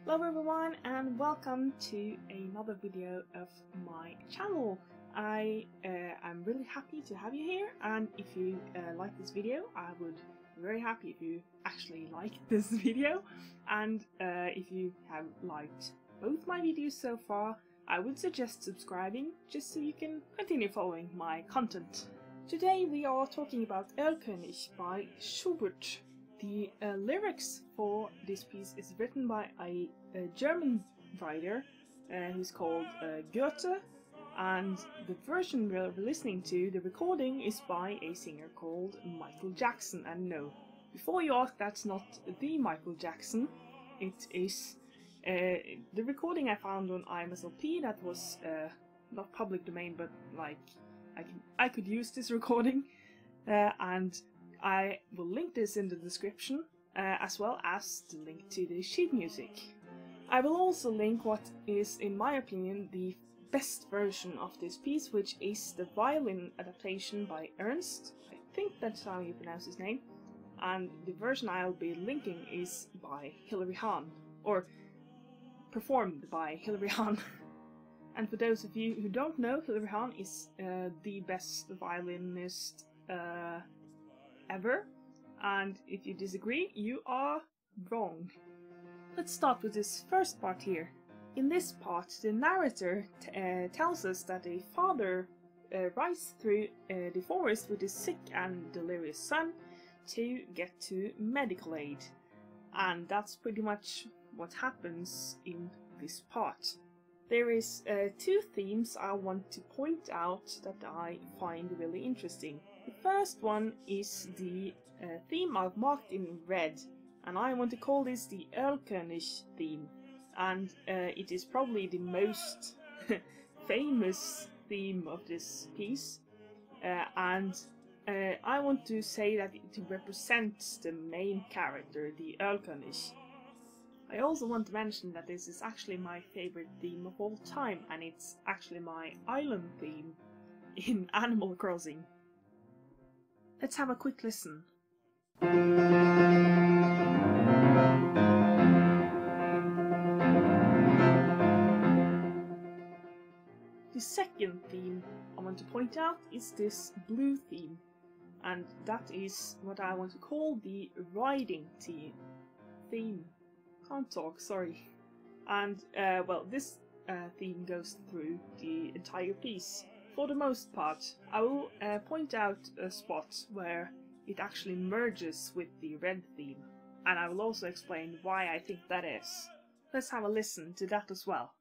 Hello everyone and welcome to another video of my channel. I'm really happy to have you here, and if you like this video, I would be very happy if you actually like this video, and if you have liked both my videos so far, I would suggest subscribing just so you can continue following my content. Today we are talking about Erlkönig by Schubert. The lyrics for this piece is written by a German writer who's called Goethe, and the version we're listening to, the recording, is by a singer called Michael Jackson. And no, before you ask, that's not the Michael Jackson. It is the recording I found on IMSLP that was not public domain, but like I could use this recording, and I will link this in the description, as well as the link to the sheet music. I will also link what is, in my opinion, the best version of this piece, which is the violin adaptation by Ernst. I think that's how you pronounce his name. And the version I'll be linking is by Hilary Hahn, or performed by Hilary Hahn. And for those of you who don't know, Hilary Hahn is the best violinist ever, and if you disagree, you are wrong. Let's start with this first part here. In this part, the narrator tells us that a father rides through the forest with his sick and delirious son to get to medical aid, and that's pretty much what happens in this part. There is two themes I want to point out that I find really interesting. The first one is the theme I've marked in red, and I want to call this the Erlkönig theme. And it is probably the most famous theme of this piece, and I want to say that it represents the main character, the Erlkönig. I also want to mention that this is actually my favorite theme of all time, and it's actually my island theme in Animal Crossing. Let's have a quick listen. The second theme I want to point out is this blue theme, and that is what I want to call the riding theme. Can't talk, sorry. And well, this theme goes through the entire piece. For the most part, I will point out a spot where it actually merges with the red theme, and I will also explain why I think that is. Let's have a listen to that as well.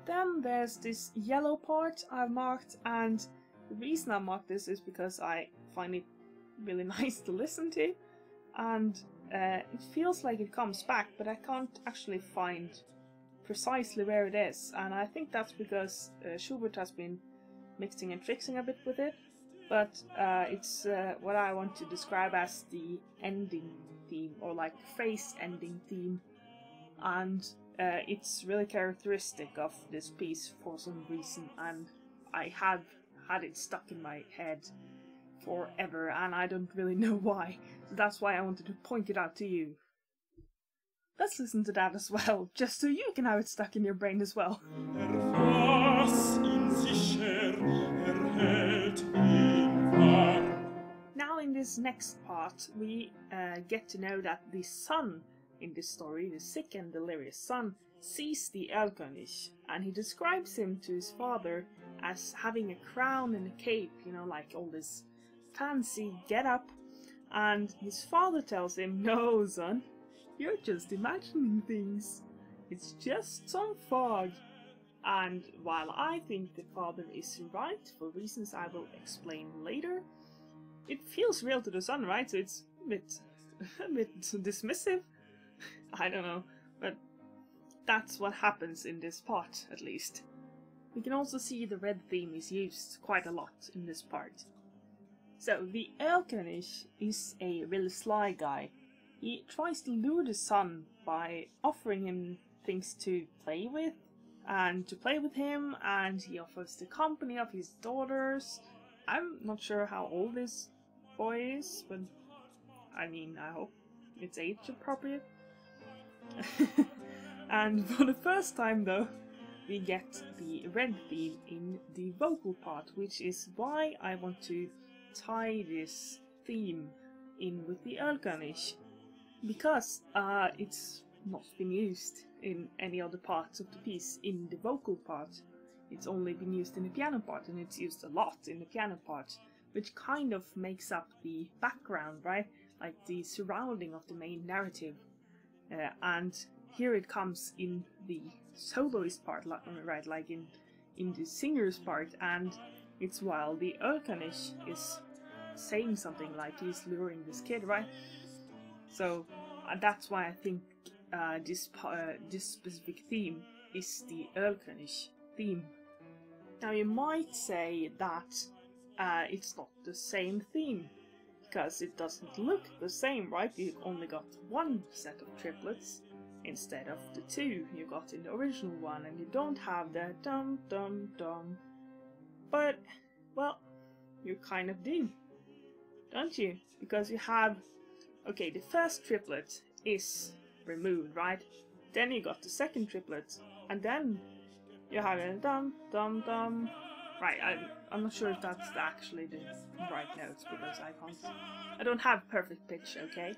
Then there's this yellow part I've marked, and the reason I marked this is because I find it really nice to listen to, and it feels like it comes back, but I can't actually find precisely where it is, and I think that's because Schubert has been mixing and tricking a bit with it, but it's what I want to describe as the ending theme, or like phrase ending theme, and it's really characteristic of this piece for some reason, and I have had it stuck in my head forever, and I don't really know why, so that's why I wanted to point it out to you. Let's listen to that as well, just so you can have it stuck in your brain as well. Now in this next part, we get to know that the son in this story, the sick and delirious son, sees the Erlkönig, and he describes him to his father as having a crown and a cape, you know, like all this fancy get-up, and his father tells him, "No, son, you're just imagining things. It's just some fog." And while I think the father is right, for reasons I will explain later, it feels real to the son, right? So it's a bit dismissive. I don't know, but that's what happens in this part, at least. We can also see the red theme is used quite a lot in this part. So the Erlkönig is a really sly guy. He tries to lure the son by offering him things to play with him, and he offers the company of his daughters. I'm not sure how old this boy is, but I mean, I hope it's age appropriate. And for the first time though, we get the red theme in the vocal part, which is why I want to tie this theme in with the Erlkönig, because it's not been used in any other parts of the piece. In the vocal part, it's only been used in the piano part, and it's used a lot in the piano part, which kind of makes up the background, right? Like the surrounding of the main narrative. And here it comes in the soloist part, right? Like in the singer's part, and it's while the Erlkönig is saying something, like he's luring this kid, right? So that's why I think this specific theme is the Erlkönig theme. Now you might say that it's not the same theme, because it doesn't look the same, right? You only got one set of triplets instead of the two you got in the original one, and you don't have the dum dum dum. But, well, you kind of do, don't you? Because you have, okay, the first triplet is removed, right? Then you got the second triplet, and then you have a dum dum dum. Right, I'm not sure if that's actually the right notes, because I don't have perfect pitch, okay?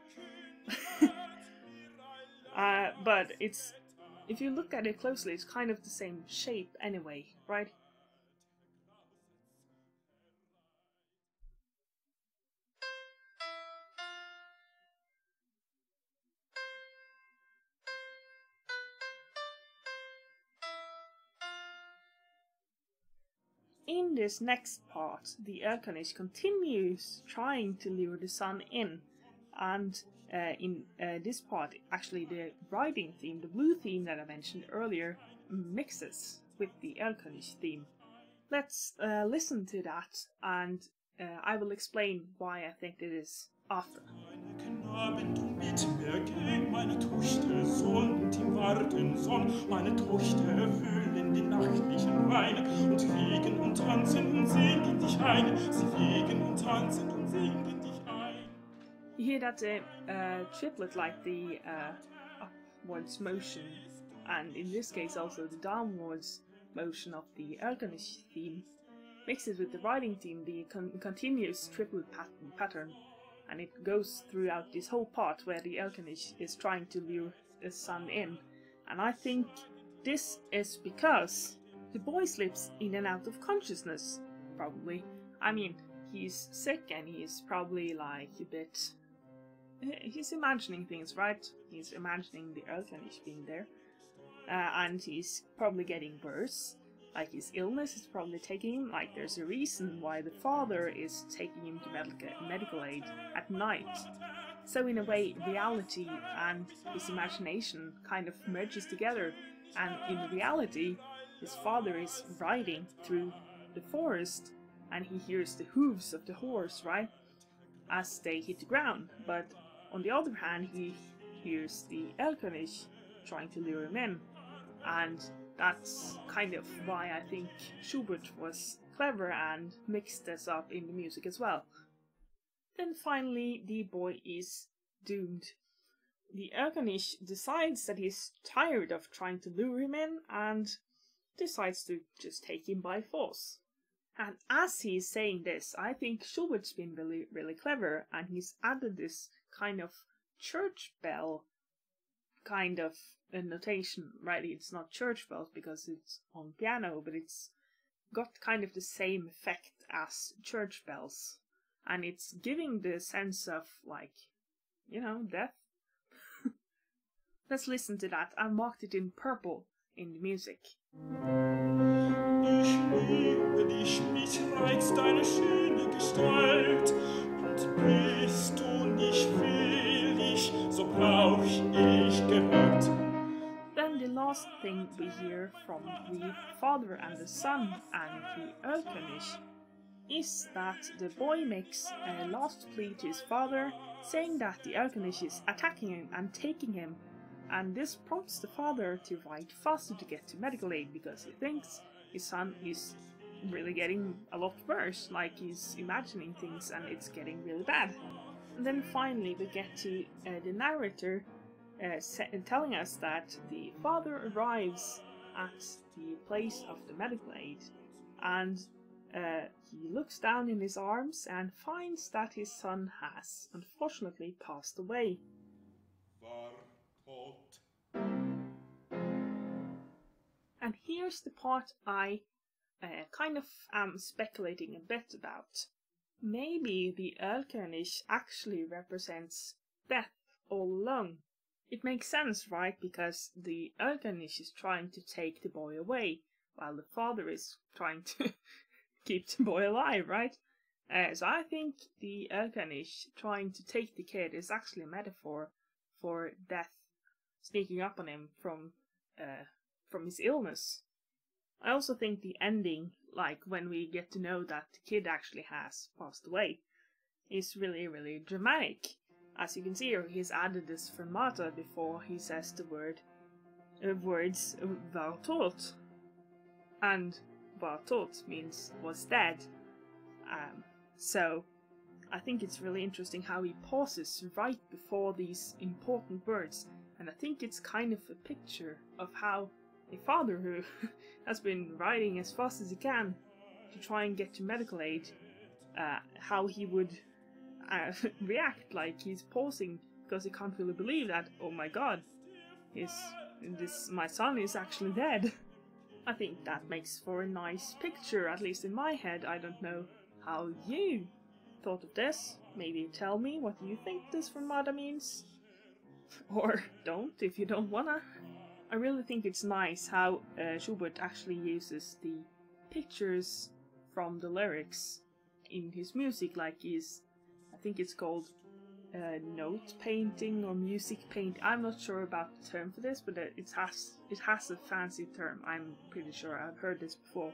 But it's, if you look at it closely, it's kind of the same shape anyway, right? In this next part, the Erlkönig continues trying to lure the sun in, and in this part, actually the riding theme, the blue theme that I mentioned earlier, mixes with the Erlkönig theme. Let's listen to that, and I will explain why I think it is after. Meine Tochter soll und im Warten soll, meine Tochter erfüllen die nachtlichen Weine und wiegen und tanzen und singen dich ein, sie wiegen und tanzen und singen dich ein. You hear that triplet, like the upwards motion, and in this case also the downwards motion of the Erlkönig theme, mixes with the riding theme, the continuous triplet pattern. And it goes throughout this whole part where the Erlkönig is trying to lure the sun in. And I think this is because the boy slips in and out of consciousness, probably. I mean, he's sick and he's probably like a bit... he's imagining things, right? He's imagining the Erlkönig being there. And he's probably getting worse. Like, his illness is probably taking him, like, there's a reason why the father is taking him to medical aid at night. So in a way, reality and his imagination kind of merges together, and in reality, his father is riding through the forest, and he hears the hooves of the horse, right, as they hit the ground. But on the other hand, he hears the Erlkönig trying to lure him in, and that's kind of why I think Schubert was clever and mixed this up in the music as well. Then finally, the boy is doomed. The Erlkönig decides that he's tired of trying to lure him in and decides to just take him by force. And as he's saying this, I think Schubert's been really, really clever, and he's added this kind of church bell kind of a notation, right? It's not church bells because it's on piano, but it's got kind of the same effect as church bells, and it's giving the sense of, like, you know, death. Let's listen to that. I marked it in purple in the music. Ich liebe dich, mich reizt deine schöne Gestalt, und bist du nicht willig, so brauch ich Gewalt. Then the last thing we hear from the father and the son and the Erlkönig is that the boy makes a last plea to his father, saying that the Erlkönig is attacking him and taking him and this prompts the father to write faster to get to medical aid because he thinks his son is really getting a lot worse, like he's imagining things and it's getting really bad. And then finally we get to the narrator telling us that the father arrives at the place of the medical aid, and he looks down in his arms and finds that his son has unfortunately passed away. And here's the part I kind of am speculating a bit about. Maybe the Erlkönig actually represents death all along. It makes sense, right? Because the Erlkönig is trying to take the boy away, while the father is trying to keep the boy alive, right? So I think the Erlkönig trying to take the kid is actually a metaphor for death sneaking up on him from his illness. I also think the ending, like when we get to know that the kid actually has passed away, is really, really dramatic. As you can see here, he's added this fermata before he says the words "var tot," and "var tot" means was dead. So I think it's really interesting how he pauses right before these important words, and I think it's kind of a picture of how a father who has been riding as fast as he can to try and get to medical aid, how he would react, like he's pausing because he can't really believe that, oh my god, my son is actually dead. I think that makes for a nice picture, at least in my head. I don't know how you thought of this. Maybe tell me what you think this fermata means. Or don't, if you don't wanna. I really think it's nice how Schubert actually uses the pictures from the lyrics in his music, like I think it's called note painting or music paint. I'm not sure about the term for this, but it has a fancy term. I'm pretty sure I've heard this before.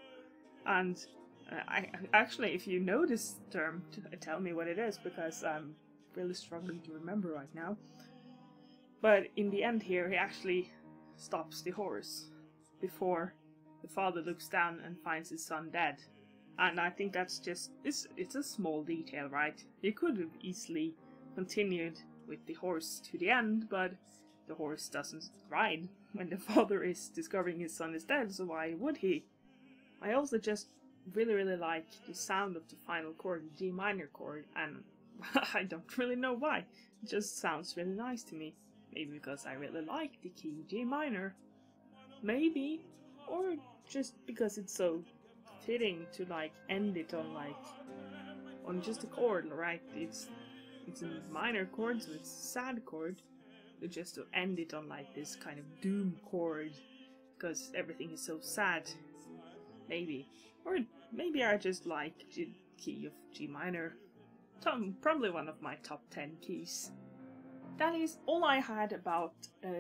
And I actually, if you know this term, tell me what it is, because I'm really struggling to remember right now. But in the end here, he actually stops the horse before the father looks down and finds his son dead. And I think that's just, it's a small detail, right? You could have easily continued with the horse to the end, but the horse doesn't ride when the father is discovering his son is dead, so why would he? I also just really, really like the sound of the final chord, the G minor chord, and I don't really know why. It just sounds really nice to me. Maybe because I really like the key G minor. Maybe. Or just because it's so fitting to like end it on just a chord, right? It's a minor chord, so it's a sad chord. But just to end it on like this kind of doom chord, because everything is so sad. Maybe. Or maybe I just like the key of G minor. Probably one of my top 10 keys. That is all I had about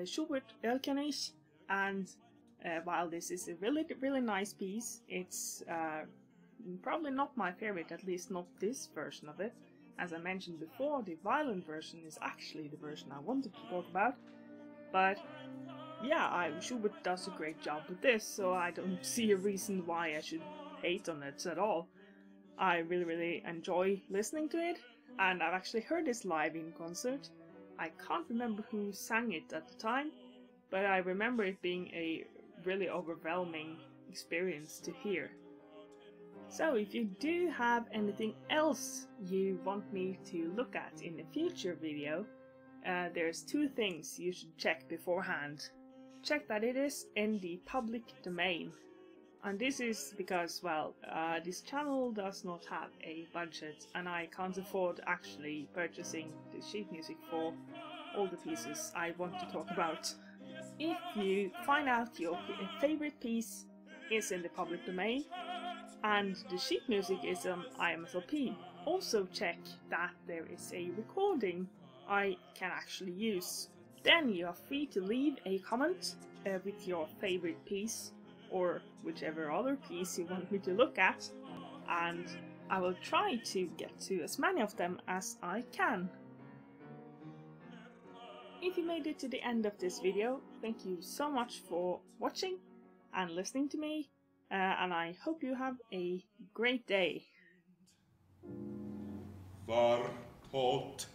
Schubert Erlkönig, and while this is a really, really nice piece, it's probably not my favorite, at least not this version of it. As I mentioned before, the violin version is actually the version I wanted to talk about, but yeah, Schubert does a great job with this, so I don't see a reason why I should hate on it at all. I really, really enjoy listening to it, and I've actually heard this live in concert. I can't remember who sang it at the time, but I remember it being a really overwhelming experience to hear. So if you do have anything else you want me to look at in a future video, there's two things you should check beforehand. Check that it is in the public domain. And this is because, well, this channel does not have a budget, and I can't afford actually purchasing the sheet music for all the pieces I want to talk about. If you find out your favorite piece is in the public domain, and the sheet music is on IMSLP, also check that there is a recording I can actually use. Then you are free to leave a comment with your favorite piece, or whichever other piece you want me to look at, and I will try to get to as many of them as I can. If you made it to the end of this video, thank you so much for watching and listening to me, and I hope you have a great day. Var tot